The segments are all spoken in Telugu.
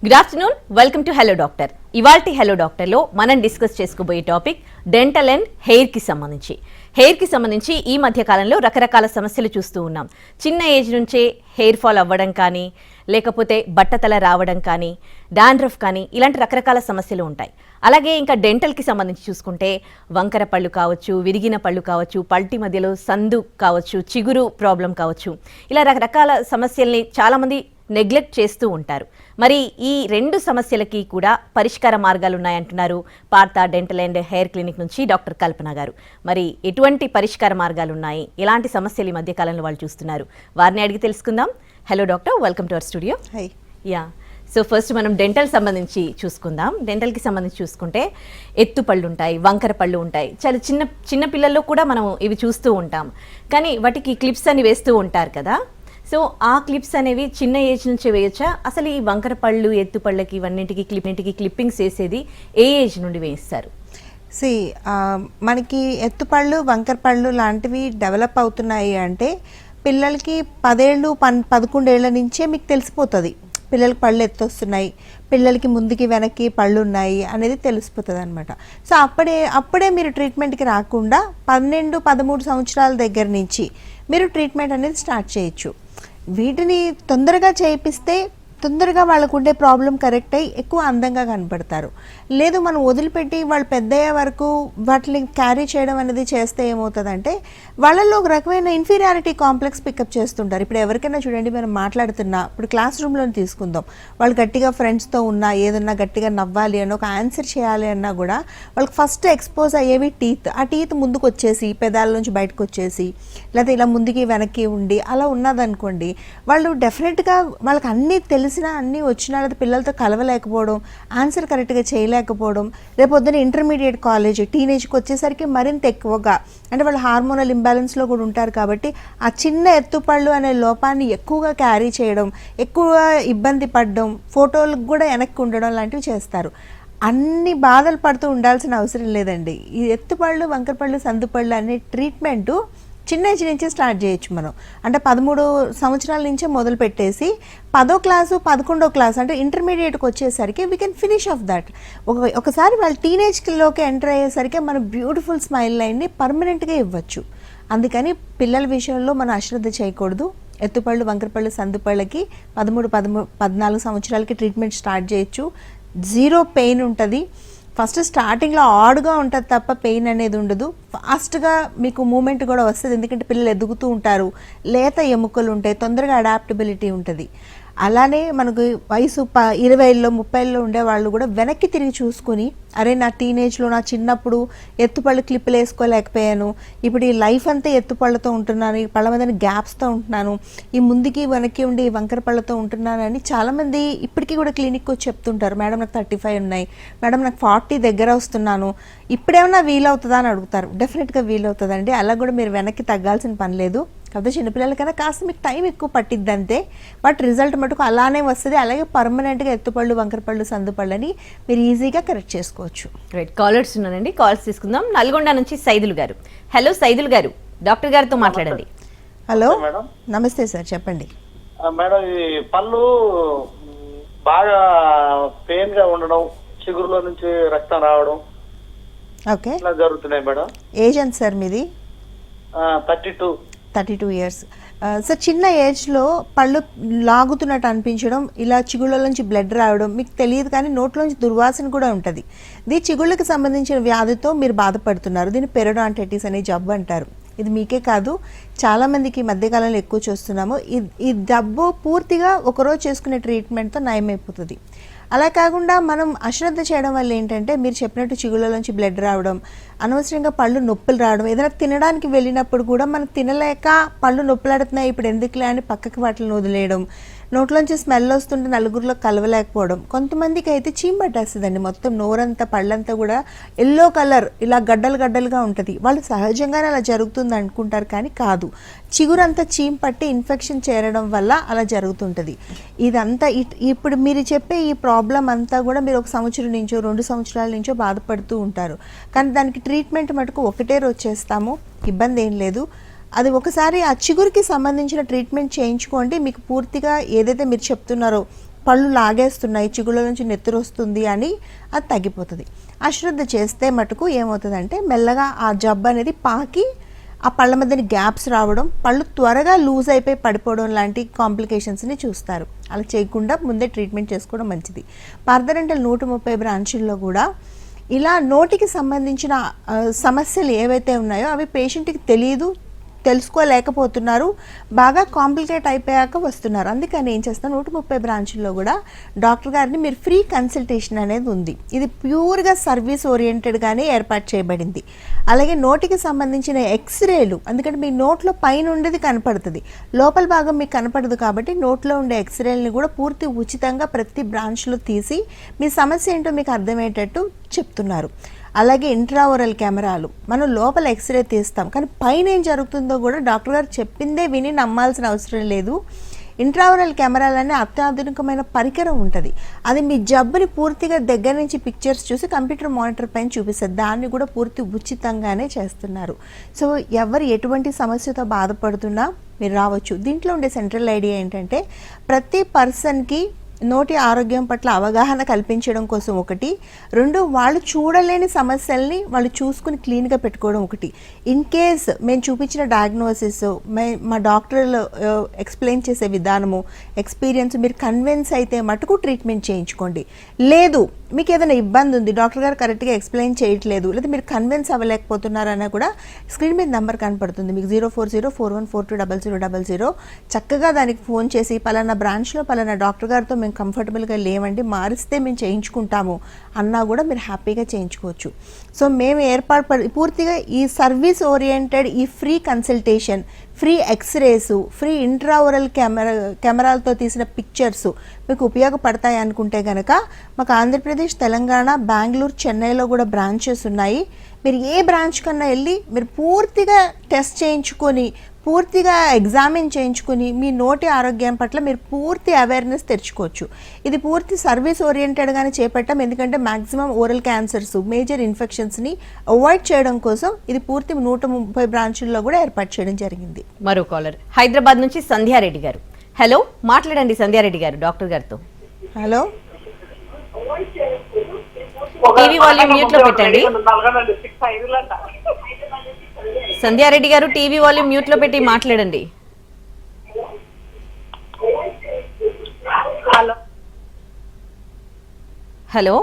Good afternoon, welcome to hello doctor. ఇవాల్టి హలో డాక్టర్లో మనం డిస్కస్ చేసుకోబోయే టాపిక్ డెంటల్ అండ్ హెయిర్కి సంబంధించి ఈ మధ్య కాలంలో రకరకాల సమస్యలు చూస్తూ ఉన్నాం. చిన్న ఏజ్ నుంచే హెయిర్ ఫాల్ అవ్వడం కానీ, లేకపోతే బట్టతల రావడం కానీ, డాండ్రఫ్ కానీ, ఇలాంటి రకరకాల సమస్యలు ఉంటాయి. అలాగే ఇంకా డెంటల్కి సంబంధించి చూసుకుంటే వంకర పళ్ళు కావచ్చు, విరిగిన పళ్ళు కావచ్చు, పల్టి మధ్యలో సందు కావచ్చు, చిగురు ప్రాబ్లం కావచ్చు, ఇలా రకరకాల సమస్యల్ని చాలామంది నెగ్లెక్ట్ చేస్తూ ఉంటారు. మరి ఈ రెండు సమస్యలకి కూడా పరిష్కార మార్గాలు ఉన్నాయంటున్నారు Partha dental and hair clinic నుంచి డాక్టర్ కల్పన గారు. మరి ఎటువంటి పరిష్కార మార్గాలు ఉన్నాయి, ఎలాంటి సమస్యలు ఈ మధ్య కాలంలో వాళ్ళు చూస్తున్నారు, వారిని అడిగి తెలుసుకుందాం. Hello doctor, welcome to our studio. High. Yeah, so first మనం డెంటల్ సంబంధించి చూసుకుందాం. డెంటల్కి సంబంధించి చూసుకుంటే ఎత్తు పళ్ళు ఉంటాయి, వంకర పళ్ళు ఉంటాయి. చాలా చిన్న పిల్లల్లో కూడా మనం ఇవి చూస్తూ ఉంటాం. కానీ వాటికి క్లిప్స్ అని వేస్తూ ఉంటారు కదా. సో ఆ క్లిప్స్ అనేవి చిన్న ఏజ్ నుంచి వేయచ్చా? అసలు ఈ వంకర పళ్ళు, ఎత్తు పళ్ళకి ఇవన్నింటికి క్లిప్పింగ్స్ వేసేది ఏ ఏజ్ నుండి వేయిస్తారు? మనకి ఎత్తుపళ్ళు, వంకర పళ్ళు లాంటివి డెవలప్ అవుతున్నాయి అంటే పిల్లలకి 10 ఏళ్ళు 11 ఏళ్ల నుంచే మీకు తెలిసిపోతుంది. పిల్లలకి పళ్ళు ఎత్తొస్తున్నాయి, పిల్లలకి ముందుకి వెనక్కి పళ్ళు ఉన్నాయి అనేది తెలిసిపోతుంది అనమాట. సో అప్పుడే మీరు ట్రీట్మెంట్కి రాకుండా 12-13 సంవత్సరాల దగ్గర నుంచి మీరు ట్రీట్మెంట్ అనేది స్టార్ట్ చేయొచ్చు. వీటిని తొందరగా చేయిస్తే తొందరగా వాళ్ళకు ఉండే ప్రాబ్లం కరెక్ట్ అయ్యి ఎక్కువ అందంగా కనపడతారు. లేదు మనం వదిలిపెట్టి వాళ్ళు పెద్దయ్యే వరకు వాటిని క్యారీ చేయడం అనేది చేస్తే ఏమవుతుందంటే వాళ్ళల్లో ఒక రకమైన ఇన్ఫీరియారిటీ కాంప్లెక్స్ పికప్ చేస్తుంటారు. ఇప్పుడు ఎవరికైనా చూడండి, మనం మాట్లాడుతున్నా ఇప్పుడు క్లాస్ రూమ్లో తీసుకుందాం, వాళ్ళు గట్టిగా ఫ్రెండ్స్తో ఉన్నా, ఏదన్నా గట్టిగా నవ్వాలి అని ఒక ఆన్సర్ చేయాలి అన్నా కూడా వాళ్ళకి ఫస్ట్ ఎక్స్పోజ్ అయ్యేవి టీత్. ఆ టీత్ ముందుకు వచ్చేసి పెదాల నుంచి బయటకు వచ్చేసి లేకపోతే ఇలా ముందుకి వెనక్కి ఉండి అలా ఉన్నదనుకోండి, వాళ్ళు డెఫినెట్గా వాళ్ళకి అన్నీ అన్నీ వచ్చినా లేదా పిల్లలతో కలవలేకపోవడం, ఆన్సర్ కరెక్ట్గా చేయలేకపోవడం, రేపొద్దున ఇంటర్మీడియట్ కాలేజ్ టీనేజ్కి వచ్చేసరికి మరింత ఎక్కువగా, అంటే వాళ్ళు హార్మోనల్ ఇంబ్యాలెన్స్లో కూడా ఉంటారు కాబట్టి ఆ చిన్న ఎత్తుపళ్ళు అనే లోపాన్ని ఎక్కువగా క్యారీ చేయడం, ఎక్కువ ఇబ్బంది పడడం, ఫోటోలకు కూడా వెనక్కి ఉండడం లాంటివి చేస్తారు. అన్ని బాధలు పడుతూ ఉండాల్సిన అవసరం లేదండి. ఈ ఎత్తుపళ్ళు, వంకరపళ్ళు, సందుపళ్ళు అనే ట్రీట్మెంటు చిన్న ఏజ్ నుంచే స్టార్ట్ చేయొచ్చు మనం. అంటే 13 సంవత్సరాల నుంచే మొదలు పెట్టేసి 10వ క్లాసు 11వ క్లాస్ అంటే ఇంటర్మీడియట్కి వచ్చేసరికి we can finish off that. ఒకసారి వాళ్ళు టీనేజ్లోకి ఎంటర్ అయ్యేసరికి మన బ్యూటిఫుల్ స్మైల్ లైన్ని పర్మనెంట్గా ఇవ్వచ్చు. అందుకని పిల్లల విషయంలో మనం అశ్రద్ధ చేయకూడదు. ఎత్తుపళ్ళు, వంకరపళ్ళు, సందుపళ్ళకి 13-14 సంవత్సరాలకి ట్రీట్మెంట్ స్టార్ట్ చేయొచ్చు. 0 పెయిన్ ఉంటుంది. ఫస్ట్ స్టార్టింగ్లో ఆడుగా ఉంటుంది తప్ప పెయిన్ అనేది ఉండదు. ఫాస్ట్గా మీకు మూమెంట్ కూడా వస్తుంది, ఎందుకంటే పిల్లలు ఎదుగుతూ ఉంటారు, లేత ఎముకలు ఉంటాయి, తొందరగా అడాప్టబిలిటీ ఉంటుంది. అలానే మనకు వయసు 20లో 30లో ఉండే వాళ్ళు కూడా వెనక్కి తిరిగి చూసుకుని, అరే నా టీనేజ్లో నా చిన్నప్పుడు ఎత్తుపళ్ళు క్లిప్పులు వేసుకోలేకపోయాను, ఇప్పుడు ఈ లైఫ్ అంతా ఎత్తుపళ్ళతో ఉంటున్నాను, ఈ పళ్ళ మీద గ్యాప్స్తో ఉంటున్నాను, ఈ ముందుకి వెనక్కి ఉండి వంకర పళ్ళతో ఉంటున్నాను అని చాలామంది ఇప్పటికీ కూడా క్లినిక్కి వచ్చి చెప్తుంటారు. మేడం నాకు 35 ఉన్నాయి, మేడం నాకు 40 దగ్గర వస్తున్నాను, ఇప్పుడేమన్నా వీలవుతుందా అని అడుగుతారు. డెఫినెట్గా వీలవుతుందండి. అలా కూడా మీరు వెనక్కి తగ్గాల్సిన పని లేదు. కాకపోతే చిన్నపిల్లలకైనా కాస్త మీకు టైం ఎక్కువ పట్టిద్ది అంతే, బట్ రిజల్ట్ మటుకు అలానే వస్తుంది. అలాగే పర్మనెంట్గా ఎత్తుపళ్ళు, వంకరపళ్ళు, సందుపళ్ళు అని మీరు ఈజీగా కరెక్ట్ చేసుకోవచ్చు. రైట్, కాలర్స్ ఉన్నానండి, కాల్స్ తీసుకుందాం. నల్గొండ నుంచి సైదులు గారు. హలో సైదులు గారు, డాక్టర్ గారితో మాట్లాడండి. హలో, నమస్తే సార్, చెప్పండి. మేడం, ఈ పళ్ళు బాగా పెయిన్ గా ఉండడం, చిగురులో నుంచి రక్తం రావడం ఓకే ఇలా జరుగుతున్నాయి మేడం. ఏజ్ ఎంత సార్ మీది? 32 ఇయర్స్. సార్, చిన్న ఏజ్లో పళ్ళు లాగుతున్నట్టు అనిపించడం, ఇలా చిగుళ్ళ నుంచి బ్లడ్ రావడం మీకు తెలియదు, కానీ నోట్లోంచి దుర్వాసన కూడా ఉంటుంది. ఇది చిగుళ్ళకి సంబంధించిన వ్యాధితో మీరు బాధపడుతున్నారు. దీన్ని పెరిడాంటైటిస్ అనే జబ్బు అంటారు. ఇది మీకే కాదు, చాలామందికి ఈ మధ్యకాలంలో ఎక్కువ చూస్తున్నాము. ఈ జబ్బు పూర్తిగా ఒకరోజు చేసుకునే ట్రీట్మెంట్తో నయమైపోతుంది. అలా కాకుండా మనం అశ్రద్ధ చేయడం వల్ల ఏంటంటే మీరు చెప్పినట్టు చిగుళ్ళలోంచి బ్లడ్ రావడం, అనవసరంగా పళ్ళు నొప్పులు రావడం, ఏదైనా తినడానికి వెళ్ళినప్పుడు కూడా మనం తినలేక పళ్ళు నొప్పులాడుతున్నాయి ఇప్పుడు ఎందుకులే అని పక్కకి వాటిని వదిలేయడం, నోట్లోంచి స్మెల్ వస్తుంటే నలుగురిలో కలవలేకపోవడం. కొంతమందికి అయితే చీమ పట్టేస్తుందండి, మొత్తం నోరంతా పళ్ళంతా కూడా ఎల్లో కలర్ ఇలా గడ్డలుగా ఉంటుంది. వాళ్ళు సహజంగానే అలా జరుగుతుంది అనుకుంటారు, కానీ కాదు. చిగురంతా చీమ పట్టి ఇన్ఫెక్షన్ చేరడం వల్ల అలా జరుగుతుంటుంది. ఇదంతా ఇప్పుడు మీరు చెప్పే ఈ ప్రాబ్లం అంతా కూడా మీరు 1 సంవత్సరం నుంచో 2 సంవత్సరాల నుంచో బాధపడుతూ ఉంటారు. కానీ దానికి ట్రీట్మెంట్ మటుకు ఒకటే రోజు చేస్తాము, ఇబ్బంది ఏం లేదు. అది ఒకసారి ఆ చిగురికి సంబంధించిన ట్రీట్మెంట్ చేయించుకోండి. మీకు పూర్తిగా ఏదైతే మీరు చెప్తున్నారో పళ్ళు లాగేస్తున్నాయి, చిగుళ్ళ నుంచి నెత్తురు వస్తుంది అని అది తగ్గిపోతుంది. అశ్రద్ధ చేస్తే మటుకు ఏమవుతుందంటే మెల్లగా ఆ జబ్బు అనేది పాకి ఆ పళ్ళ మధ్యన గ్యాప్స్ రావడం, పళ్ళు త్వరగా లూజ్ అయిపోయి పడిపోవడం లాంటి కాంప్లికేషన్స్ని చూస్తారు. అలా చేయకుండా ముందే ట్రీట్మెంట్ చేసుకోవడం మంచిది. పార్థడెంటల్ 130 బ్రాంచుల్లో కూడా ఇలా నోటికి సంబంధించిన సమస్యలు ఏవైతే ఉన్నాయో అవి పేషెంట్కి తెలియదు, తెలుసుకోలేకపోతున్నారు, బాగా కాంప్లికేట్ అయిపోయాక వస్తున్నారు. అందుకని ఏం చేస్తాను, 130 బ్రాంచుల్లో కూడా డాక్టర్ గారిని మీరు ఫ్రీ కన్సల్టేషన్ అనేది ఉంది. ఇది ప్యూర్గా సర్వీస్ ఓరియంటెడ్గానే ఏర్పాటు చేయబడింది. అలాగే నోటికి సంబంధించిన ఎక్స్రేలు, ఎందుకంటే మీ నోట్లో పైన ఉండేది కనపడుతుంది, లోపల భాగం మీకు కనపడదు కాబట్టి నోట్లో ఉండే ఎక్స్రేలని కూడా పూర్తి ఉచితంగా ప్రతి బ్రాంచ్లో తీసి మీ సమస్య ఏంటో మీకు అర్థమయ్యేటట్టు చెప్తున్నారు. అలాగే ఇంట్రాఓరల్ కెమెరాలు, మనం లోపల ఎక్స్రే తీస్తాం కానీ పైన ఏం జరుగుతుందో కూడా డాక్టర్ గారు చెప్పిందే విని నమ్మాల్సిన అవసరం లేదు. ఇంట్రాఓరల్ కెమెరాలనే అత్యాధునికమైన పరికరం ఉంటుంది. అది మీ జబ్బుని పూర్తిగా దగ్గర నుంచి పిక్చర్స్ చూసి కంప్యూటర్ మానిటర్ పైన చూపిస్తుంది. దాన్ని కూడా పూర్తి ఉచితంగానే చేస్తున్నారు. సో ఎవరు ఎటువంటి సమస్యతో బాధపడుతున్నా మీరు రావచ్చు. దీంట్లో ఉండే సెంట్రల్ ఐడియా ఏంటంటే ప్రతి పర్సన్కి నోటి ఆరోగ్యం పట్ల అవగాహన కల్పించడం కోసం ఒకటి, రెండు వాళ్ళు చూడలేని సమస్యల్ని వాళ్ళు చూసుకుని క్లీన్గా పెట్టుకోవడం ఒకటి. ఇన్ కేస్ మేము చూపించిన డయాగ్నోసిస్, మా డాక్టర్లు ఎక్స్ప్లెయిన్ చేసే విధానము, ఎక్స్పీరియన్స్ మీరు కన్విన్స్ అయితే మటుకు ట్రీట్మెంట్ చేయించుకోండి. లేదు మీకు ఏదైనా ఇబ్బంది ఉంది, డాక్టర్ గారు కరెక్ట్గా ఎక్స్ప్లెయిన్ చేయట్లేదు, లేదా మీరు కన్విన్స్ అవ్వలేకపోతున్నారన్నా కూడా స్క్రీన్ మీద నెంబర్ కనపడుతుంది మీకు 04041420000. చక్కగా దానికి ఫోన్ చేసి పలానా బ్రాంచ్లో పలానా డాక్టర్ గారితో మేము కంఫర్టబుల్గా లేవండి, మారిస్తే మేము చేయించుకుంటాము అన్నా కూడా మీరు హ్యాపీగా చేయించుకోవచ్చు. సో మేము పూర్తిగా ఈ సర్వీస్ ఓరియంటెడ్ ఈ free consultation, free X-rays, free ఇంట్రాఓరల్ కెమెరాలతో తీసిన పిక్చర్సు మీకు ఉపయోగపడతాయి అనుకుంటే కనుక మాకు ఆంధ్రప్రదేశ్, తెలంగాణ, బెంగళూరు, చెన్నైలో కూడా బ్రాంచెస్ ఉన్నాయి. మీరు ఏ బ్రాంచ్ కన్నా వెళ్ళి మీరు పూర్తిగా టెస్ట్ చేయించుకొని, పూర్తిగా ఎగ్జామిన్ చేయించుకుని మీ నోటి ఆరోగ్యం పట్ల మీరు పూర్తి అవేర్నెస్ తెచ్చుకోవచ్చు. ఇది పూర్తి సర్వీస్ ఓరియంటెడ్గానే చేపట్టాం, ఎందుకంటే మ్యాక్సిమం ఓరల్ క్యాన్సర్స్, మేజర్ ఇన్ఫెక్షన్స్ని అవాయిడ్ చేయడం కోసం ఇది పూర్తి 130 బ్రాంచుల్లో కూడా ఏర్పాటు చేయడం జరిగింది. మరో కాలర్ హైదరాబాద్ నుంచి సంధ్యారెడ్డి గారు. హలో, మాట్లాడండి సంధ్యారెడ్డి గారు డాక్టర్ గారితో. హలో, టీవీ వాల్యూమ్ మ్యూట్ లో పెట్టండి. సంధ్యారెడ్డి గారు టీవీ వాల్యూమ్ మ్యూట్ లో పెట్టి మాట్లాడండి. హలో,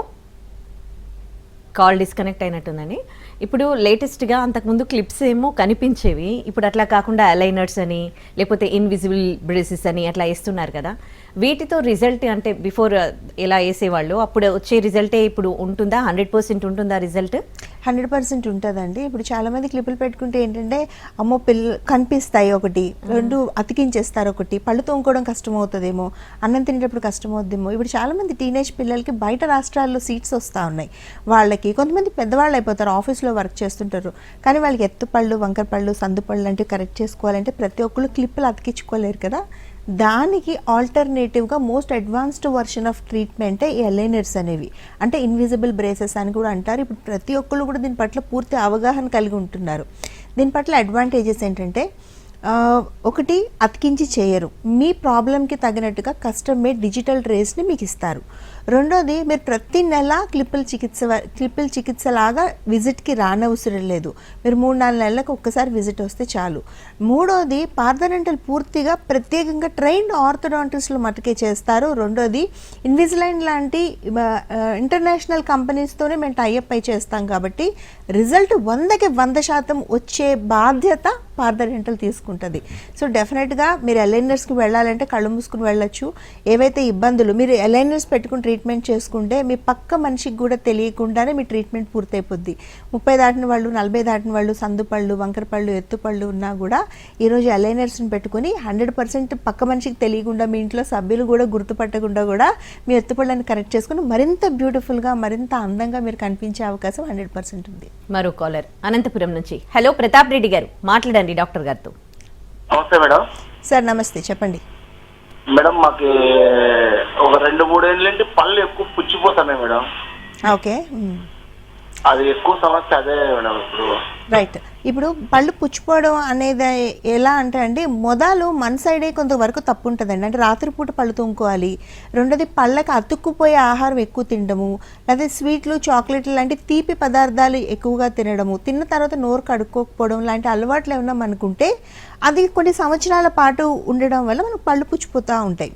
కాల్ డిస్కనెక్ట్ అయినట్టుందండి. ఇప్పుడు లేటెస్ట్గా అంతకుముందు క్లిప్స్ ఏమో కనిపించేవి, ఇప్పుడు అట్లా కాకుండా అలైనర్స్ అని లేకపోతే ఇన్విజిబుల్ బ్రేసెస్ అని అట్లా వేస్తున్నారు కదా. వీటితో రిజల్ట్ అంటే బిఫోర్ ఎలా వేసేవాళ్ళు అప్పుడు వచ్చే రిజల్టే ఇప్పుడు ఉంటుందా? 100% ఉంటుందా రిజల్ట్? 100% ఉంటుందండి. ఇప్పుడు చాలామంది క్లిప్పులు పెట్టుకుంటే ఏంటంటే అమ్మో కనిపిస్తాయి ఒకటి, రెండు అతికించేస్తారు ఒకటి, పళ్ళు తోముకోవడం కష్టమవుతుందేమో, అన్నం తినేటప్పుడు కష్టమవుతుందేమో. ఇప్పుడు చాలామంది టీనేజ్ పిల్లలకి బయట రాష్ట్రాల్లో సీట్స్ వస్తూ ఉన్నాయి. వాళ్ళకి కొంతమంది పెద్దవాళ్ళు అయిపోతారు, ఆఫీస్లో వర్క్ చేస్తుంటారు, కానీ వాళ్ళకి ఎత్తుపళ్ళు, వంకరపళ్ళు, సందుపళ్ళు లాంటివి కరెక్ట్ చేసుకోవాలంటే ప్రతి ఒక్కళ్ళు క్లిప్పులు అతికించుకోలేరు కదా. దానికి ఆల్టర్నేటివ్గా మోస్ట్ అడ్వాన్స్డ్ వర్షన్ ఆఫ్ ట్రీట్మెంటే ఈ అలైనర్స్ అనేవి, అంటే ఇన్విజిబుల్ బ్రేసెస్ అని కూడా అంటారు. ఇప్పుడు ప్రతి ఒక్కళ్ళు కూడా దీని పట్ల పూర్తి అవగాహన కలిగి ఉంటున్నారు. దీని పట్ల అడ్వాంటేజెస్ ఏంటంటే ఒకటి, అతికించి చేయరు, మీ ప్రాబ్లంకి తగినట్టుగా కస్టమ్ మేడ్ డిజిటల్ ట్రేస్ని మీకు ఇస్తారు. రెండోది, మీరు ప్రతి నెల క్లిప్పుల చికిత్స లాగా విజిట్కి రానవసరం లేదు, మీరు 3-4 నెలలకు ఒక్కసారి విజిట్ వస్తే చాలు. మూడోది, పార్థడెంటల్ పూర్తిగా ప్రత్యేకంగా ట్రైన్డ్ ఆర్థోడాంటిస్టులు మటుకే చేస్తారు. రెండోది, ఇన్విజిలైన్ లాంటి ఇంటర్నేషనల్ కంపెనీస్తోనే మేము టైఅప్ అయి చేస్తాం కాబట్టి రిజల్ట్ 100కి 100% వచ్చే బాధ్యత పార్థడెంటల్ తీసుకుంటుంది. సో డెఫినెట్గా మీరు అలైనర్స్కి వెళ్ళాలంటే కళ్ళు మూసుకుని వెళ్ళొచ్చు. ఏవైతే ఇబ్బందులు, మీరు అలైనర్స్ పెట్టుకుని ట్రీట్మెంట్ చేసుకుంటే మీ పక్క మనిషికి కూడా తెలియకుండానే మీ ట్రీట్మెంట్ పూర్తయిపోద్ది. 30 దాటిన వాళ్ళు, 40 దాటిన వాళ్ళు, సందుపళ్ళు, వంకరపళ్ళు, ఎత్తుపళ్ళు ఉన్నా కూడా ఈరోజు అలైనర్స్ని పెట్టుకుని 100% పక్క మనిషికి తెలియకుండా, మీ ఇంట్లో సభ్యులు కూడా గుర్తుపట్టకుండా కూడా మీ ఎత్తుపళ్ళని కరెక్ట్ చేసుకుని మరింత బ్యూటిఫుల్గా, మరింత అందంగా మీరు కనిపించే అవకాశం 100% ఉంది. మరో కాలర్ అనంతపురం నుంచి. హలో, ప్రతాప్ రెడ్డి గారు, మాట్లాడండి డాక్టర్ గారితో. నమస్తే మేడం. సార్ నమస్తే, చెప్పండి. మేడం మాకు ఒక 2-3 ఏళ్ళ నుండి పళ్ళు ఎక్కువ పుచ్చిపోతున్నాయి మేడం. ఓకే, అది ఎక్కువ సమస్య అదే మేడం ఇప్పుడు. రైట్. ఇప్పుడు పళ్ళు పుచ్చిపోవడం అనేది ఎలా అంటే అండి, మొదలు మన సైడే కొంతవరకు తప్పు ఉంటుందండి. అంటే రాత్రిపూట పళ్ళు తోముకోవాలి. రెండోది పళ్ళకి అతుక్కుపోయే ఆహారం ఎక్కువ తినడము, లేదా స్వీట్లు చాక్లెట్లు లాంటి తీపి పదార్థాలు ఎక్కువగా తినడము, తిన్న తర్వాత నోరు కడుక్కోకపోవడం లాంటి అలవాట్లు ఏమన్నా మనకుంటే అది కొన్ని సంవత్సరాల పాటు ఉండడం వల్ల మనకు పళ్ళు పుచ్చిపోతూ ఉంటాయి.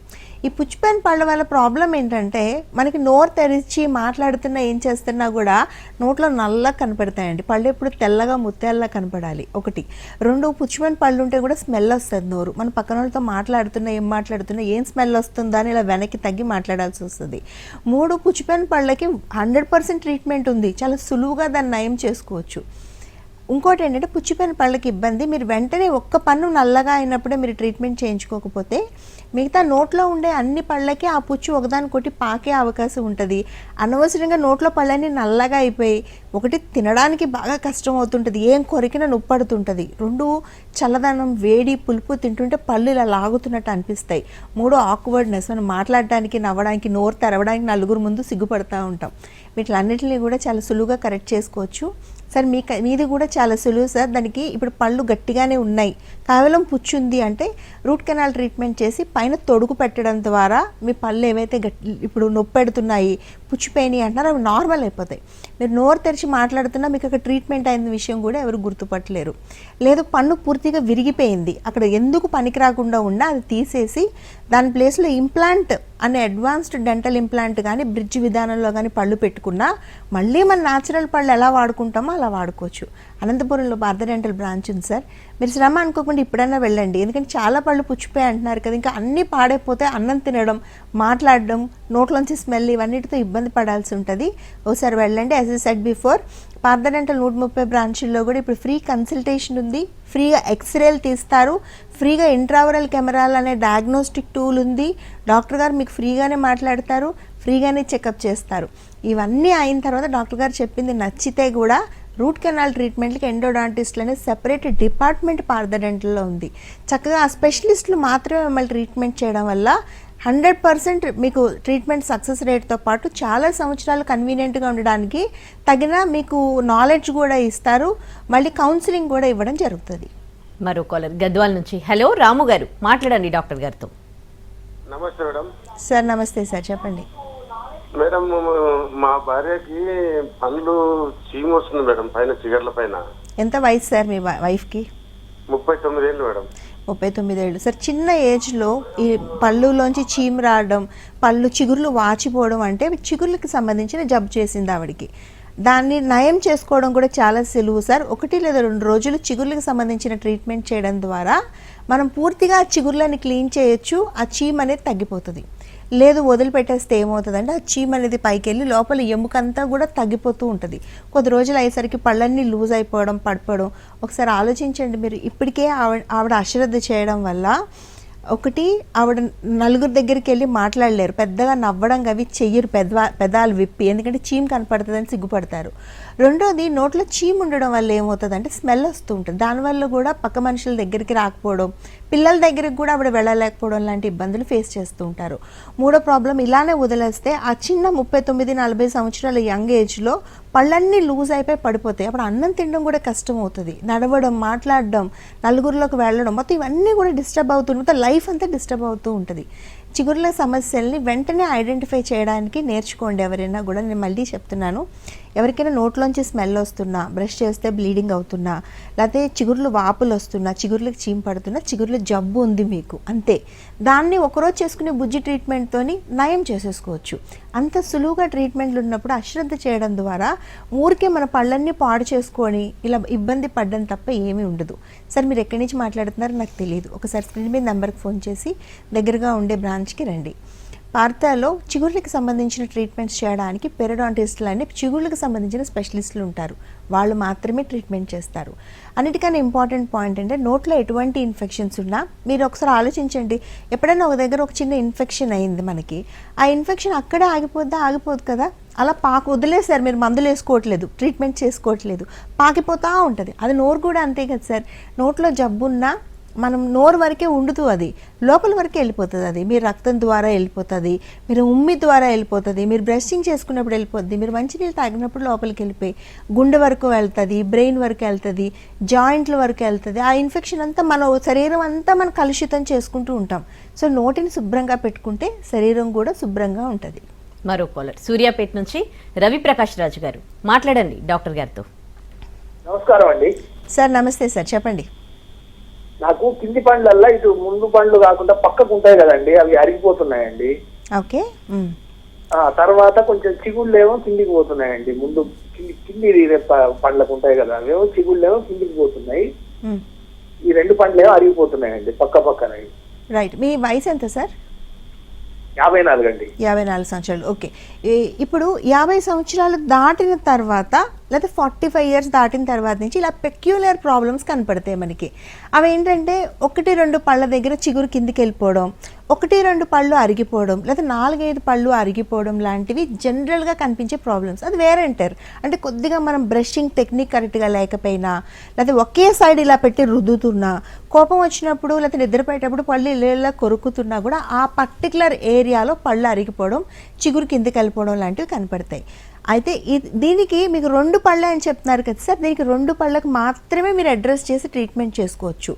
ఈ పుచ్చిపోయిన పళ్ళ వల్ల ప్రాబ్లం ఏంటంటే మనకి నోరు తెరిచి మాట్లాడుతున్నా ఏం చేస్తున్నా కూడా నోట్లో నల్లగా కనపడతాయండి. పళ్ళు ఎప్పుడు తెల్లగా ముత్యాల్లా కనపడాలి ఒకటి. రెండు, పుచ్చిపోయిన పళ్ళు ఉంటే కూడా స్మెల్ వస్తుంది నోరు. మన పక్కన వాళ్ళతో మాట్లాడుతున్నా ఏం స్మెల్ వస్తుందా అని ఇలా వెనక్కి తగ్గి మాట్లాడాల్సి వస్తుంది. మూడు, పుచ్చిపోయిన పళ్ళకి 100% ట్రీట్మెంట్ ఉంది, చాలా సులువుగా దాన్ని నయం చేసుకోవచ్చు. ఇంకోటి ఏంటంటే పుచ్చిపోయిన పళ్ళకి ఇబ్బంది, మీరు వెంటనే ఒక్క పన్ను నల్లగా అయినప్పుడే మీరు ట్రీట్మెంట్ చేయించుకోకపోతే మిగతా నోట్లో ఉండే అన్ని పళ్ళకి ఆ పుచ్చు ఒకదానికొకటి పాకే అవకాశం ఉంటుంది. అనవసరంగా నోట్లో పళ్ళని నల్లగా అయిపోయి ఒకటి తినడానికి బాగా కష్టం అవుతుంటుంది, ఏం కొరికినా నొప్పి పడుతుంటుంది. రెండు, చల్లదనం వేడి పులుపు తింటుంటే పళ్ళు ఇలా లాగుతున్నట్టు అనిపిస్తాయి. మూడు, ఆక్వర్డ్నెస్, మనం మాట్లాడడానికి నవ్వడానికి నోరు తెరవడానికి నలుగురు ముందు సిగ్గుపడుతూ ఉంటాం. వీటిలన్నిటిని కూడా చాలా సులువుగా కరెక్ట్ చేసుకోవచ్చు సార్. మీది కూడా చాలా సులువు సార్. దానికి ఇప్పుడు పళ్ళు గట్టిగానే ఉన్నాయి, కేవలం పుచ్చుంది అంటే రూట్ కెనాల్ ట్రీట్మెంట్ చేసి పైన తొడుగు పెట్టడం ద్వారా మీ పళ్ళు ఏవైతే ఇప్పుడు నొప్పి పెడుతున్నాయి, పుచ్చిపోయినాయి అంటున్నారో అవి నార్మల్ అయిపోతాయి. మీరు నోరు తెరిచి మాట్లాడుతున్నా మీకు అక్కడ ట్రీట్మెంట్ అయిన విషయం కూడా ఎవరు గుర్తుపట్టలేరు. లేదు పన్ను పూర్తిగా విరిగిపోయింది, అక్కడ ఎందుకు పనికి రాకుండా ఉన్నా అది తీసేసి దాని ప్లేస్లో ఇంప్లాంట్ అనే అడ్వాన్స్డ్ డెంటల్ ఇంప్లాంట్ కానీ బ్రిడ్జ్ విధానంలో కానీ పళ్ళు పెట్టుకున్నా మళ్ళీ మన న్యాచురల్ పళ్ళు ఎలా వాడుకుంటామో అలా వాడుకోవచ్చు. అనంతపురంలో భారత డెంటల్ బ్రాంచ్ ఉంది సార్. మీరు శ్రమ అనుకోకుండా ఇప్పుడైనా వెళ్ళండి, ఎందుకంటే చాలా పళ్ళు పుచ్చిపోయి అంటున్నారు కదా, ఇంకా అన్నీ పాడైపోతే అన్నం తినడం, మాట్లాడడం, నోట్లోంచి స్మెల్ ఇవన్నిటితో ఇబ్బంది పడాల్సి ఉంటుంది. ఒకసారి వెళ్ళండి. యాజ్ ఐ సెడ్ బిఫోర్, భారత డెంటల్ 130 బ్రాంచుల్లో కూడా ఇప్పుడు ఫ్రీ కన్సల్టేషన్ ఉంది, ఫ్రీగా ఎక్స్రేలు తీస్తారు, ఫ్రీగా ఇంట్రావరల్ కెమెరాలు అనే డయాగ్నోస్టిక్ టూల్ ఉంది. డాక్టర్ గారు మీకు ఫ్రీగానే మాట్లాడతారు, ఫ్రీగానే చెకప్ చేస్తారు. ఇవన్నీ అయిన తర్వాత డాక్టర్ గారు చెప్పింది నచ్చితే కూడా రూట్ కెనాల్ ట్రీట్మెంట్కి ఎండోడాంటిస్టులు అనే సెపరేట్ డిపార్ట్మెంట్ భారత డెంటల్లో ఉంది. చక్కగా ఆ స్పెషలిస్టులు మాత్రమే మిమ్మల్ని ట్రీట్మెంట్ చేయడం వల్ల 100% మీకు ట్రీట్మెంట్ సక్సెస్ రేట్తో పాటు చాలా సంవత్సరాలు కన్వీనియంట్గా ఉండడానికి తగిన మీకు నాలెడ్జ్ కూడా ఇస్తారు, మళ్ళీ కౌన్సిలింగ్ కూడా ఇవ్వడం జరుగుతుంది. మరో కాలర్ గద్వాల నుంచి. హలో రాము గారు, మాట్లాడండి డాక్టర్ గారితో. నమస్తే మేడం. సార్ నమస్తే సార్, చెప్పండి. మేడం, మా భార్యకి పళ్ళు చీము వస్తుంది మేడం, పైన చిగర్ల పైన. ఎంత వయసు సార్ మీ వైఫ్కి? 39 ఏళ్ళు మేడం. 39 ఏళ్ళు సార్. చిన్న ఏజ్లో ఈ పళ్ళులోంచి చీము రావడం, పళ్ళు చిగుర్లు వాచిపోవడం అంటే చిగుర్లకు సంబంధించిన జబ్బు చేసింది ఆవిడికి. దాన్ని నయం చేసుకోవడం కూడా చాలా సులువు సార్. 1 లేదా 2 రోజులు చిగుర్లకు సంబంధించిన ట్రీట్మెంట్ చేయడం ద్వారా మనం పూర్తిగా ఆ చిగుర్లని క్లీన్ చేయొచ్చు, ఆ చీమ్ అనేది తగ్గిపోతుంది. లేదు వదిలిపెట్టేస్తే ఏమవుతుందంటే ఆ చీమ్ అనేది పైకి వెళ్ళి లోపల ఎముకంతా కూడా తగ్గిపోతూ ఉంటుంది. కొద్ది రోజులు అయ్యేసరికి పళ్ళన్నీ లూజ్ అయిపోవడం, పడిపోవడం. ఒకసారి ఆలోచించండి మీరు, ఇప్పటికే ఆవిడ అశ్రద్ధ చేయడం వల్ల ఒకటి ఆవిడ నలుగురు దగ్గరికి వెళ్ళి మాట్లాడలేరు, పెద్దగా నవ్వడం అవి చెయ్యరు, పెదాలు విప్పి, ఎందుకంటే చీమ్ కనపడుతుందని సిగ్గుపడతారు. రెండోది, నోట్లో చీమ్ ఉండడం వల్ల ఏమవుతుందంటే స్మెల్ వస్తూ ఉంటుంది, దానివల్ల కూడా పక్క మనుషుల దగ్గరికి రాకపోవడం, పిల్లల దగ్గరికి కూడా ఆవిడ వెళ్ళలేకపోవడం లాంటి ఇబ్బందులు ఫేస్ చేస్తూ ఉంటారు. మూడో ప్రాబ్లం, ఇలానే వదిలేస్తే ఆ చిన్న 39-40 సంవత్సరాల యంగ్ ఏజ్లో పళ్ళన్నీ లూజ్ అయిపోయి పడిపోతాయి. అప్పుడు అన్నం తినడం కూడా కష్టం అవుతుంది, నడవడం, మాట్లాడడం, నలుగురిలోకి వెళ్ళడం, మొత్తం ఇవన్నీ కూడా డిస్టర్బ్ అవుతుంది, మొత్తం లైఫ్ అంతా డిస్టర్బ్ అవుతూ ఉంటుంది. చిగుర్ల సమస్యల్ని వెంటనే ఐడెంటిఫై చేయడానికి నేర్చుకోండి ఎవరైనా కూడా. నేను మళ్ళీ చెప్తున్నాను, ఎవరికైనా నోట్లోంచి స్మెల్ వస్తున్నా, బ్రష్ చేస్తే బ్లీడింగ్ అవుతున్నా, లేకపోతే చిగుర్లు వాపులు వస్తున్నా, చిగుర్లకు చీమ్ పడుతున్నా, చిగుర్ల జబ్బు ఉంది మీకు అంతే, దాన్ని ఒకరోజు చేసుకునే బుజ్జి ట్రీట్మెంట్తోని నయం చేసేసుకోవచ్చు. అంత సులువుగా ట్రీట్మెంట్లు ఉన్నప్పుడు అశ్రద్ధ చేయడం ద్వారా ఊరికే మన పళ్ళన్నీ పాడు చేసుకొని ఇలా ఇబ్బంది పడ్డం తప్ప ఏమీ ఉండదు. సార్ మీరు ఎక్కడి నుంచి మాట్లాడుతున్నారో నాకు తెలియదు, ఒకసారి స్క్రీన్ మీద నెంబర్కి ఫోన్ చేసి దగ్గరగా ఉండే బ్రాంచ్కి రండి. పార్తాలో చిగుర్లకు సంబంధించిన ట్రీట్మెంట్స్ చేయడానికి పెరడాంటిస్టులు అనే చిగుర్లకు సంబంధించిన స్పెషలిస్టులు ఉంటారు, వాళ్ళు మాత్రమే ట్రీట్మెంట్ చేస్తారు. అన్నిటికన్నా ఇంపార్టెంట్ పాయింట్ అంటే నోట్లో ఎటువంటి ఇన్ఫెక్షన్స్ ఉన్నా మీరు ఒకసారి ఆలోచించండి. ఎప్పుడైనా ఒక దగ్గర ఒక చిన్న ఇన్ఫెక్షన్ అయింది మనకి, ఆ ఇన్ఫెక్షన్ అక్కడే ఆగిపోదు కదా, అలా వదిలేసారు, మీరు మందులు వేసుకోవట్లేదు, ట్రీట్మెంట్ చేసుకోవట్లేదు, పాకిపోతూ ఉంటుంది. అది నోరు కూడా అంతే కదా సార్. నోట్లో జబ్బున్నా మనం నోరు వరకే ఉండుతూ అది లోపల వరకే వెళ్ళిపోతుంది, అది మీరు రక్తం ద్వారా వెళ్ళిపోతుంది, మీరు ఉమ్మి ద్వారా వెళ్ళిపోతుంది, మీరు బ్రషింగ్ చేసుకున్నప్పుడు వెళ్ళిపోతుంది, మీరు మంచినీళ్ళు తాగినప్పుడు లోపలికి వెళ్ళిపోయి గుండె వరకు వెళ్తుంది, బ్రెయిన్ వరకు వెళ్తుంది, జాయింట్ల వరకు వెళ్తుంది. ఆ ఇన్ఫెక్షన్ అంతా మన శరీరం అంతా మనం కలుషితం చేసుకుంటూ ఉంటాం. సో నోటిని శుభ్రంగా పెట్టుకుంటే శరీరం కూడా శుభ్రంగా ఉంటుంది. మరో కాలర్ సూర్యాపేట నుంచి రవిప్రకాష్ రాజు గారు, మాట్లాడండి డాక్టర్ గారితో. నమస్కారం అండి సార్. నమస్తే సార్, చెప్పండి. నాకు కింది పండ్లల్లా ఇటు ముందు పండ్లు కాకుండా పక్కకు ఉంటాయి కదండి, అవి అరిగిపోతున్నాయండి. ఓకే. తర్వాత కొంచెం చిగుళ్ళు ఏమో కిందికి పోతున్నాయండి. ముందు కింది పండ్లకు ఉంటాయి కదా, అవేమో చిగుళ్ళు ఏమో కిందికి పోతున్నాయి. ఈ 2 పండ్లు ఏమో అరిగిపోతున్నాయండి పక్క పక్కన. రైట్. మీ వయసు ఎంత సార్? 54 అండి. 54 సంవత్సరాలు. ఓకే. ఇప్పుడు 50 సంవత్సరాలు దాటిన తర్వాత లేదా 45 ఇయర్స్ దాటిన తర్వాత నుంచి ఇలా పెక్యులర్ ప్రాబ్లమ్స్ కనపడతాయి మనకి. అవి ఏంటంటే 1-2 పళ్ళ దగ్గర చిగురు కిందికి వెళ్ళిపోవడం, 1-2 పళ్ళు అరిగిపోవడం, లేదా 4-5 పళ్ళు అరిగిపోవడం లాంటివి జనరల్గా కనిపించే ప్రాబ్లమ్స్. అది వేరంటారు. అంటే కొద్దిగా మనం బ్రషింగ్ టెక్నిక్ కరెక్ట్గా లేకపోయినా, లేదా ఒకే సైడ్ ఇలా పెట్టి రుద్దుతున్నా, కోపం వచ్చినప్పుడు లేదా నిద్రపోయేటప్పుడు పళ్ళు ఇలా కొరుకుతున్నా కూడా ఆ పర్టికులర్ ఏరియాలో పళ్ళు అరిగిపోవడం, చిగురు కిందికి వెళ్ళిపోవడం లాంటివి కనపడతాయి. అయితే దీనికి మీకు 2 పళ్ళే అని చెప్తున్నారు కదా సార్, దీనికి 2 పళ్ళకు మాత్రమే మీరు అడ్రస్ చేసి ట్రీట్మెంట్ చేసుకోవచ్చు.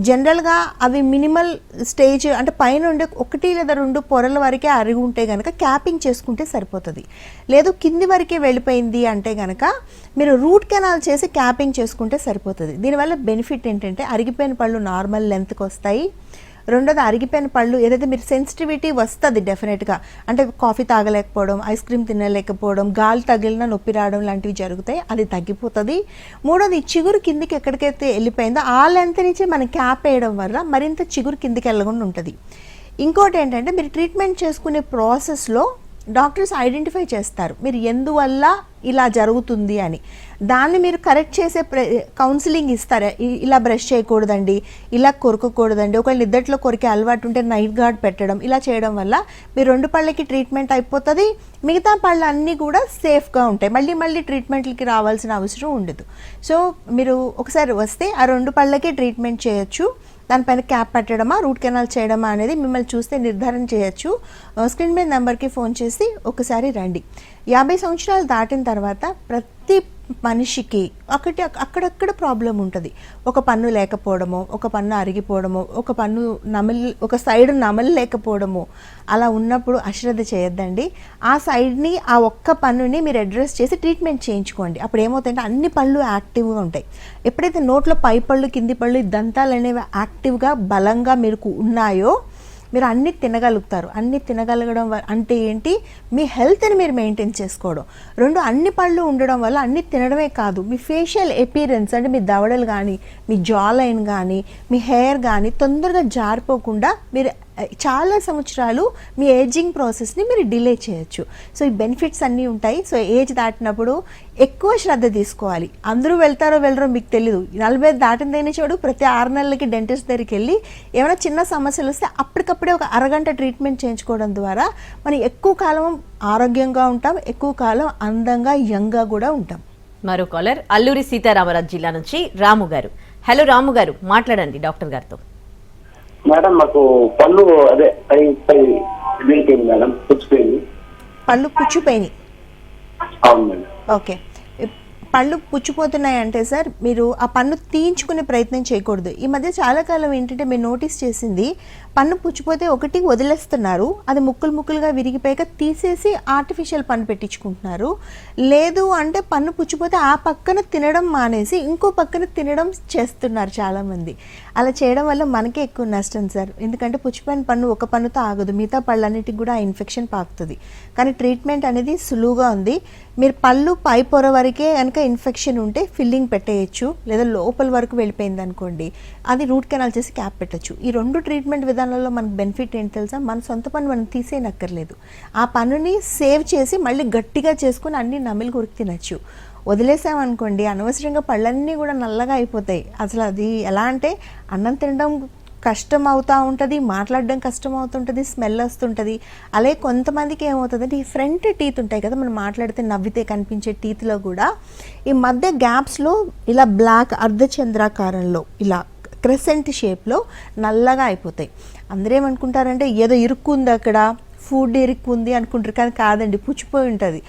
జనరల్గా అవి మినిమల్ స్టేజ్, అంటే పైన ఉండే 1 లేదా 2 పొరల వరకే అరిగి ఉంటే కనుక క్యాపింగ్ చేసుకుంటే సరిపోతుంది. లేదు కింది వరకే వెళ్ళిపోయింది అంటే కనుక మీరు రూట్ కెనాల్ చేసి క్యాపింగ్ చేసుకుంటే సరిపోతుంది. దీనివల్ల బెనిఫిట్ ఏంటంటే అరిగిపోయిన పళ్ళు నార్మల్ లెంత్కి వస్తాయి. రెండోది అరిగిపోయిన పళ్ళు ఏదైతే మీరు సెన్సిటివిటీ వస్తుంది డెఫినెట్గా, అంటే కాఫీ తాగలేకపోవడం, ఐస్ క్రీమ్ తినలేకపోవడం, గాలి తగిలిన నొప్పి రావడం లాంటివి జరుగుతాయి, అది తగ్గిపోతుంది. మూడోది చిగురు కిందికి ఎక్కడికైతే వెళ్ళిపోయిందో ఆ లెంత్ నుంచి మనం క్యాప్ వేయడం వల్ల మరింత చిగురు కిందికి వెళ్ళకుండా ఉంటుంది. ఇంకోటి ఏంటంటే మీరు ట్రీట్మెంట్ చేసుకునే ప్రాసెస్లో డాక్టర్స్ ఐడెంటిఫై చేస్తారు మీరు ఎందువల్ల ఇలా జరుగుతుంది అని. దాన్ని మీరు కరెక్ట్ చేసే కౌన్సిలింగ్ ఇస్తారు. ఇలా బ్రష్ చేయకూడదండి, ఇలా కొరకకూడదండి, ఒకవేళ నిద్దట్లో కొరికే అలవాటు ఉంటే నైట్ గార్డ్ పెట్టడం, ఇలా చేయడం వల్ల మీ 2 పళ్ళకి ట్రీట్మెంట్ అయిపోతుంది. మిగతా పళ్ళు అన్నీ కూడా సేఫ్గా ఉంటాయి, మళ్ళీ ట్రీట్మెంట్లకి రావాల్సిన అవసరం ఉండదు. సో మీరు ఒకసారి వస్తే ఆ 2 పళ్ళకి ట్రీట్మెంట్ చేయొచ్చు. దానిపైన క్యాప్ పెట్టడమా రూట్ కెనాల్ చేయడమా అనేది మిమ్మల్ని చూస్తే నిర్ధారణ చేయొచ్చు. స్క్రీన్ మీద నెంబర్కి ఫోన్ చేసి ఒకసారి రండి. 50 సంవత్సరాలు దాటిన తర్వాత ప్రతి మనిషికి అక్కడక్కడ ప్రాబ్లం ఉంటుంది. ఒక పన్ను లేకపోవడము, ఒక పన్ను అరిగిపోవడము, ఒక సైడ్ నమలలేకపోవడము. అలా ఉన్నప్పుడు అశ్రద్ధ చేయొద్దండి. ఆ సైడ్ని, ఆ ఒక్క పన్నుని మీరు అడ్రస్ చేసి ట్రీట్మెంట్ చేయించుకోండి. అప్పుడు ఏమవుతాయంటే అన్ని పళ్ళు యాక్టివ్గా ఉంటాయి. ఎప్పుడైతే నోట్లో పై పళ్ళు కింది పళ్ళు దంతాలు అనేవి యాక్టివ్గా బలంగా మీకు ఉన్నాయో మీరు అన్నీ తినగలుగుతారు. అన్నీ తినగలగడం అంటే ఏంటి, మీ హెల్త్ని మీరు మెయింటైన్ చేసుకోవడం. 2 అన్ని పళ్ళు ఉండడం వల్ల అన్నీ తినడమే కాదు, మీ ఫేషియల్ అపీరెన్స్ అంటే మీ దవడలు కానీ, మీ జా లైన్ కానీ, మీ హెయిర్ కానీ తొందరగా జారిపోకుండా మీరు చాలా సంవత్సరాలు మీ ఏజింగ్ ప్రాసెస్ని మీరు డిలే చేయొచ్చు. సో ఈ బెనిఫిట్స్ అన్నీ ఉంటాయి. సో ఏజ్ దాటినప్పుడు ఎక్కువ శ్రద్ధ తీసుకోవాలి. అందరూ వెళ్తారో వెళ్ళరో మీకు తెలియదు. 40 దాటిందైన చూడు ప్రతి 6 నెలలకి డెంటిస్ట్ దగ్గరికి వెళ్ళి ఏమైనా చిన్న సమస్యలు వస్తే అప్పటికప్పుడే ఒక అరగంట ట్రీట్మెంట్ చేయించుకోవడం ద్వారా మనం ఎక్కువ కాలం ఆరోగ్యంగా ఉంటాం, ఎక్కువ కాలం అందంగా యంగ్గా కూడా ఉంటాం. మరో కాలర్ అల్లూరి సీతారామరాజు జిల్లా నుంచి రాము గారు. హలో రాము గారు, మాట్లాడండి డాక్టర్ గారితో. మేడం మాకు పళ్ళు మేడం పుచ్చిపోయింది. పళ్ళు పుచ్చిపోయినాయి. అవును మేడం. ఓకే. పళ్ళు పుచ్చిపోతున్నాయి అంటే సార్ మీరు ఆ పన్ను తీయించుకునే ప్రయత్నం చేయకూడదు. ఈ మధ్య చాలా కాలం ఏంటంటే మీరు నోటీస్ చేసింది, పన్ను పుచ్చిపోతే ఒకటి వదిలేస్తున్నారు, అది ముక్కలుగా విరిగిపోయాక తీసేసి ఆర్టిఫిషియల్ పన్ను పెట్టించుకుంటున్నారు. లేదు అంటే పన్ను పుచ్చిపోతే ఆ పక్కన తినడం మానేసి ఇంకో పక్కన తినడం చేస్తున్నారు చాలామంది. అలా చేయడం వల్ల మనకే ఎక్కువ నష్టం సార్. ఎందుకంటే పుచ్చిపోయిన పన్ను ఒక పన్నుతో ఆగదు, మిగతా పళ్ళన్నిటికి కూడా ఆ ఇన్ఫెక్షన్ పాకుతుంది. కానీ ట్రీట్మెంట్ అనేది సులువుగా ఉంది. మీరు పళ్ళు పై పొర వరకే కనుక ఇన్ఫెక్షన్ ఉంటే ఫిల్లింగ్ పెట్టేయచ్చు, లేదా లోపల వరకు వెళ్ళిపోయింది అనుకోండి అది రూట్ కెనాల్ చేసి క్యాప్ పెట్టచ్చు. ఈ 2 ట్రీట్మెంట్ విధానాల్లో మనకు బెనిఫిట్ ఏంటి తెలుసా, మన సొంత పన్ను మనం తీసేయనక్కర్లేదు. ఆ పన్నుని సేవ్ చేసి మళ్ళీ గట్టిగా చేసుకుని అన్ని నమిలి కొరికి తినచ్చు. వదిలేసామనుకోండి అనవసరంగా పళ్ళన్నీ కూడా నల్లగా అయిపోతాయి. అసలు అది ఎలా అంటే అన్నం తినడం కష్టం అవుతూ ఉంటుంది, మాట్లాడడం కష్టం అవుతుంటుంది, స్మెల్ వస్తుంటుంది. అలాగే కొంతమందికి ఏమవుతుందంటే ఈ ఫ్రంట్ టీత్ ఉంటాయి కదా, మనం మాట్లాడితే నవ్వితే కనిపించే టీత్లో కూడా ఈ మధ్య గ్యాప్స్లో ఇలా బ్లాక్ అర్ధచంద్రాకారంలో ఇలా క్రెసెంట్ షేప్లో నల్లగా అయిపోతాయి. అందరూ ఏమనుకుంటారంటే ఏదో ఇరుక్కుంది అక్కడ, ఫుడ్ ఇరుక్కుంది అనుకుంటారు, కానీ కాదండి, పుచ్చిపోయి ఉంటుంది.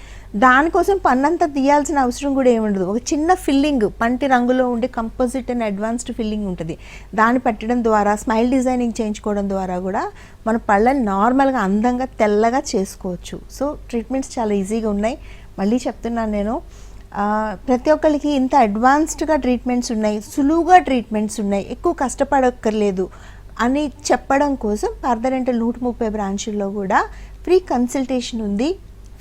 దానికోసం పన్నంతా తీయాల్సిన అవసరం కూడా ఏముండదు. ఒక చిన్న ఫిల్లింగ్ పంటి రంగులో ఉండే కంపోజిట్ అండ్ అడ్వాన్స్డ్ ఫిల్లింగ్ ఉంటుంది. దాన్ని పెట్టడం ద్వారా, స్మైల్ డిజైనింగ్ చేయించుకోవడం ద్వారా కూడా మన పళ్ళని నార్మల్గా అందంగా తెల్లగా చేసుకోవచ్చు. సో ట్రీట్మెంట్స్ చాలా ఈజీగా ఉన్నాయి. మళ్ళీ చెప్తున్నాను నేను, ప్రతి ఒక్కరికి ఇంత అడ్వాన్స్డ్గా ట్రీట్మెంట్స్ ఉన్నాయి, సులువుగా ట్రీట్మెంట్స్ ఉన్నాయి, ఎక్కువ కష్టపడక్కర్లేదు అని చెప్పడం కోసం పార్థడెంటల్ 130 బ్రాంచుల్లో కూడా ఫ్రీ కన్సల్టేషన్ ఉంది.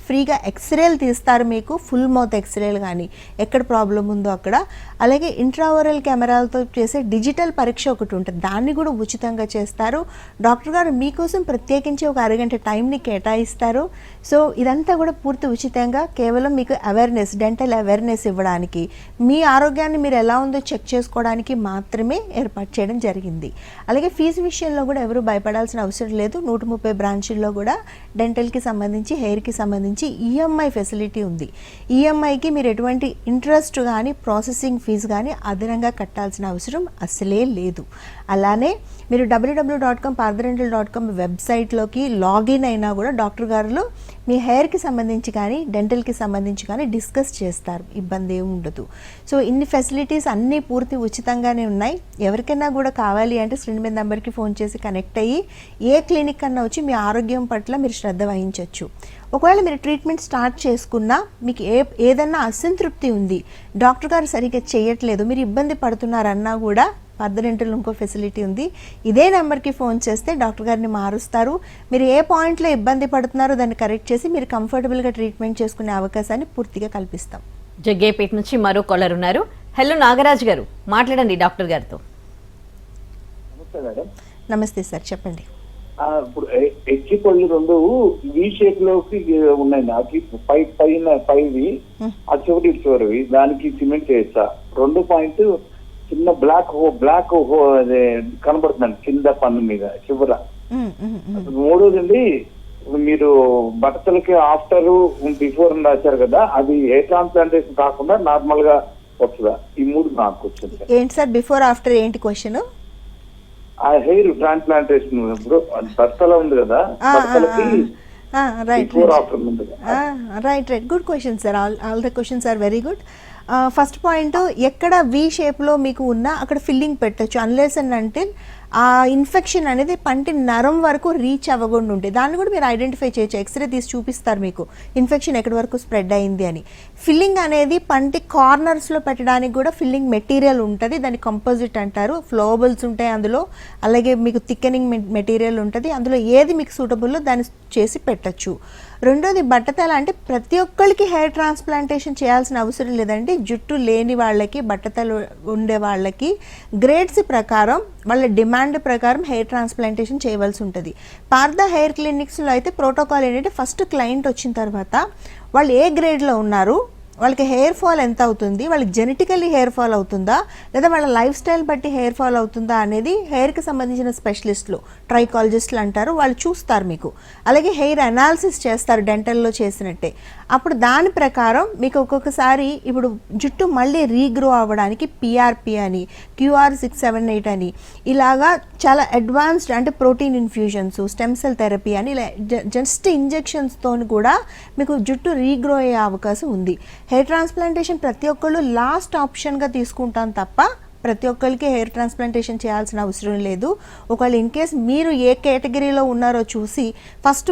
ఫ్రీగా ఎక్స్రేలు తీస్తారు మీకు, ఫుల్ మౌత్ ఎక్స్రేలు కానీ ఎక్కడ ప్రాబ్లం ఉందో అక్కడ. అలాగే ఇంట్రావరల్ కెమెరాలతో చేసే డిజిటల్ పరీక్ష ఒకటి ఉంటుంది, దాన్ని కూడా ఉచితంగా చేస్తారు. డాక్టర్ గారు మీకోసం ప్రత్యేకించి ఒక అరగంట టైంని కేటాయిస్తారు. సో ఇదంతా కూడా పూర్తి ఉచితంగా, కేవలం మీకు అవేర్నెస్, డెంటల్ అవేర్నెస్ ఇవ్వడానికి, మీ ఆరోగ్యాన్ని మీరు ఎలా ఉందో చెక్ చేసుకోవడానికి మాత్రమే ఏర్పాటు చేయడం జరిగింది. అలాగే ఫీజు విషయంలో కూడా ఎవరు భయపడాల్సిన అవసరం లేదు. 130 బ్రాంచుల్లో కూడా డెంటల్కి సంబంధించి, హెయిర్కి సంబంధించి ఈఎంఐ ఫెసిలిటీ ఉంది. ఈఎంఐకి మీరు ఎటువంటి ఇంట్రెస్ట్ కానీ, ప్రాసెసింగ్ ఫీజు కానీ అదనంగా కట్టాల్సిన అవసరం అసలే లేదు. అలానే మీరు www.parthedental.com వెబ్సైట్లోకి లాగిన్ అయినా కూడా డాక్టర్ గారు మీ హెయిర్కి సంబంధించి కానీ, డెంటల్కి సంబంధించి కానీ డిస్కస్ చేస్తారు, ఇబ్బంది ఏమి ఉండదు. సో ఇన్ని ఫెసిలిటీస్ అన్నీ పూర్తి ఉచితంగానే ఉన్నాయి. ఎవరికైనా కూడా కావాలి అంటే స్క్రీన్ మీద నెంబర్కి ఫోన్ చేసి కనెక్ట్ అయ్యి ఏ క్లినిక్ కన్నా వచ్చి మీ ఆరోగ్యం పట్ల మీరు శ్రద్ధ వహించవచ్చు. ఒకవేళ మీరు ట్రీట్మెంట్ స్టార్ట్ చేసుకున్నా మీకు ఏదన్నా అసంతృప్తి ఉంది, డాక్టర్ గారు సరిగ్గా చేయట్లేదు, మీరు ఇబ్బంది పడుతున్నారన్నా కూడా పార్థడెంటల్ ఇంకో ఫెసిలిటీ ఉంది. ఇదే నెంబర్కి ఫోన్ చేస్తే డాక్టర్ గారిని మారుస్తారు. మీరు ఏ పాయింట్లో ఇబ్బంది పడుతున్నారో దాన్ని కరెక్ట్ చేసి మీరు కంఫర్టబుల్గా ట్రీట్మెంట్ చేసుకునే అవకాశాన్ని పూర్తిగా కల్పిస్తాం. జగ్గేపేట నుంచి మరో కాలర్ ఉన్నారు. హలో నాగరాజ్ గారు, మాట్లాడండి డాక్టర్ గారితో. నమస్తే మేడం. నమస్తే సార్, చెప్పండి. ఇప్పుడు ఎక్కి పళ్ళు రెండు వి షేప్ లోకి ఉన్నాయి, నాకు పైవి ఆ చివరి చివరివి, దానికి సిమెంట్ చేయొచ్చా? 2 పాయింట్ చిన్న బ్లాక్ అదే కనబడుతుందండి కింద పన్ను మీద చివర. 3ది మీరు బట్టలకి ఆఫ్టర్ బిఫోర్ రాశారు కదా, అది ఏ ట్రాన్స్ప్లాంటేషన్ కాకుండా నార్మల్ గా వస్తుందా? ఈ 3 నాకు వచ్చింది. ఏంటి సార్ బిఫోర్ ఆఫ్టర్ ఏంటి క్వశ్చన్? ఆ హెయిర్ ట్రాన్స్ప్లాంటేషన్ ఇప్పుడు బట్టలో ఉంది కదా, బట్టలకి బిఫోర్ ఆఫ్టర్ ఉంది. Right, good question sir. All the questions are very good. First point, ఎక్కడ వి షేప్లో మీకు ఉన్నా అక్కడ ఫిల్లింగ్ పెట్టచ్చు, అన్లెస్ అండ్ అంటిల్ ఆ ఇన్ఫెక్షన్ అనేది పంటి నరం వరకు రీచ్ అవ్వకుండా ఉంటే దాన్ని కూడా మీరు ఐడెంటిఫై చేయొచ్చు. ఎక్స్రే తీసి చూపిస్తారు మీకు ఇన్ఫెక్షన్ ఎక్కడి వరకు స్ప్రెడ్ అయింది అని. ఫిల్లింగ్ అనేది పంటి కార్నర్స్లో పెట్టడానికి కూడా ఫిల్లింగ్ మెటీరియల్ ఉంటుంది, దాన్ని కంపోజిట్ అంటారు. ఫ్లోబుల్స్ ఉంటాయి అందులో, అలాగే మీకు థిక్కెనింగ్ మెటీరియల్ ఉంటుంది. అందులో ఏది మీకు సూటబుల్లో దాన్ని చేసి పెట్టచ్చు. రెండోది బట్టతల, అంటే ప్రతి ఒక్కరికి హెయిర్ ట్రాన్స్ప్లాంటేషన్ చేయాల్సిన అవసరం లేదండి. జుట్టు లేని వాళ్ళకి, బట్టతల ఉండే వాళ్ళకి గ్రేడ్స్ ప్రకారం, వాళ్ళ డిమాండ్ ప్రకారం హెయిర్ ట్రాన్స్ప్లాంటేషన్ చేయవలసి ఉంటుంది. పార్థ హెయిర్ క్లినిక్స్లో అయితే ప్రోటోకాల్ ఏంటంటే, ఫస్ట్ క్లయింట్ వచ్చిన తర్వాత వాళ్ళు ఏ గ్రేడ్లో ఉన్నారు, వాళ్ళకి హెయిర్ ఫాల్ ఎంత అవుతుంది, వాళ్ళకి జెనెటికల్లీ హెయిర్ ఫాల్ అవుతుందా లేదా వాళ్ళ లైఫ్ స్టైల్ బట్టి హెయిర్ ఫాల్ అవుతుందా అనేది హెయిర్కి సంబంధించిన స్పెషలిస్టులు, ట్రైకాలజిస్టులు అంటారు, వాళ్ళు చూస్తారు మీకు. అలాగే హెయిర్ అనాలిసిస్ చేస్తారు డెంటల్లో చేసినట్టే. అప్పుడు దాని ప్రకారం మీకు ఒక్కొక్కసారి ఇప్పుడు జుట్టు మళ్ళీ రీగ్రో అవ్వడానికి పిఆర్పి అని, QR678 అని, ఇలాగా చాలా అడ్వాన్స్డ్, అంటే protein infusions, stem cell therapy అని, ఇలా జస్ట్ ఇంజెక్షన్స్తో కూడా మీకు జుట్టు రీగ్రో అయ్యే అవకాశం ఉంది. హెయిర్ ట్రాన్స్ప్లాంటేషన్ ప్రతి ఒక్కళ్ళు లాస్ట్ ఆప్షన్గా తీసుకుంటాం తప్ప ప్రతి ఒక్కరికి హెయిర్ ట్రాన్స్ప్లాంటేషన్ చేయాల్సిన అవసరం లేదు. ఒకవేళ ఇన్ కేస్ మీరు ఏ కేటగిరీలో ఉన్నారో చూసి ఫస్ట్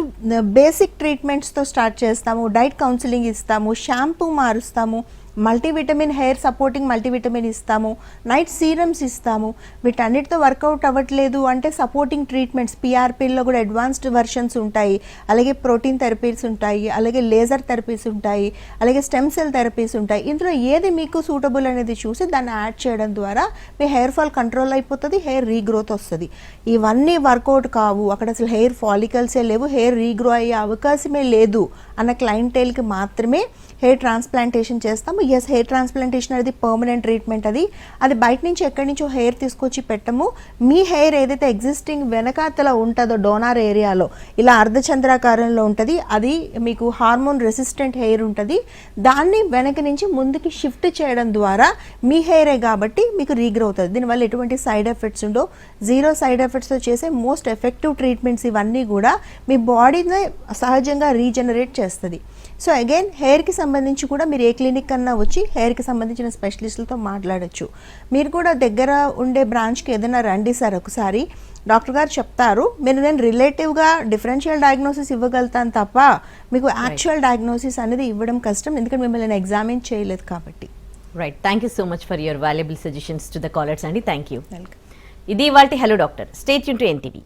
బేసిక్ ట్రీట్మెంట్స్తో స్టార్ట్ చేస్తాము, డైట్ కౌన్సిలింగ్ ఇస్తాము, షాంపూ మారుస్తాము, మల్టీవిటమిన్, హెయిర్ సపోర్టింగ్ మల్టీవిటమిన్ ఇస్తాము, నైట్ సీరమ్స్ ఇస్తాము. వీటన్నిటితో వర్కౌట్ అవ్వట్లేదు అంటే సపోర్టింగ్ ట్రీట్మెంట్స్, పిఆర్పీల్లో కూడా అడ్వాన్స్డ్ వర్షన్స్ ఉంటాయి, అలాగే ప్రోటీన్ థెరపీస్ ఉంటాయి, అలాగే లేజర్ థెరపీస్ ఉంటాయి, అలాగే స్టెమ్ సెల్ థెరపీస్ ఉంటాయి. ఇందులో ఏది మీకు సూటబుల్ అనేది చూసి దాన్ని యాడ్ చేయడం ద్వారా మీ హెయిర్ ఫాల్ కంట్రోల్ అయిపోతుంది, హెయిర్ రీగ్రోత్ వస్తుంది. ఇవన్నీ వర్కౌట్ కావు, అక్కడ అసలు హెయిర్ ఫాలికల్సే లేవు, హెయిర్ రీగ్రో అయ్యే అవకాశమే లేదు అన్న క్లయింటైల్కి మాత్రమే హెయిర్ ట్రాన్స్ప్లాంటేషన్ చేస్తాము. ఎస్ హెయిర్ ట్రాన్స్ప్లాంటేషన్ అనేది పర్మనెంట్ ట్రీట్మెంట్, అది బయట నుంచి ఎక్కడి నుంచో హెయిర్ తీసుకొచ్చి పెట్టము. మీ హెయిర్ ఏదైతే ఎగ్జిస్టింగ్ వెనకాతల ఉంటుందో డోనార్ ఏరియాలో ఇలా అర్ధచంద్రాకారంలో ఉంటుంది, అది మీకు హార్మోన్ రెసిస్టెంట్ హెయిర్ ఉంటుంది. దాన్ని వెనక నుంచి ముందుకి షిఫ్ట్ చేయడం ద్వారా మీ హెయిరే కాబట్టి మీకు రీగ్రో అవుతుంది. దీనివల్ల ఎటువంటి సైడ్ ఎఫెక్ట్స్ ఉండో, జీరో సైడ్ ఎఫెక్ట్స్తో చేసే మోస్ట్ ఎఫెక్టివ్ ట్రీట్మెంట్స్ ఇవన్నీ కూడా మీ బాడీని సహజంగా రీజనరేట్ చేస్తుంది. సో అగైన్ హెయిర్కి సంబంధించి కూడా మీరు ఏ క్లినిక్ కన్నా వచ్చి హెయిర్కి సంబంధించిన స్పెషలిస్టులతో మాట్లాడచ్చు. మీరు కూడా దగ్గర ఉండే బ్రాంచ్కి ఏదైనా రండి సార్, ఒకసారి డాక్టర్ గారు చెప్తారు. నేను రిలేటివ్గా డిఫరెన్షియల్ డయాగ్నోసిస్ ఇవ్వగలుగుతాను తప్ప మీకు యాక్చువల్ డయాగ్నోసిస్ అనేది ఇవ్వడం కష్టం, ఎందుకంటే మిమ్మల్ని నేను ఎగ్జామిన్ చేయలేదు కాబట్టి. Right, thank you so much for your valuable suggestions to the callers అండి. Thank you. వెల్కమ్. ఇది ఇవాల్టి hello doctor. Stay tuned to NTV.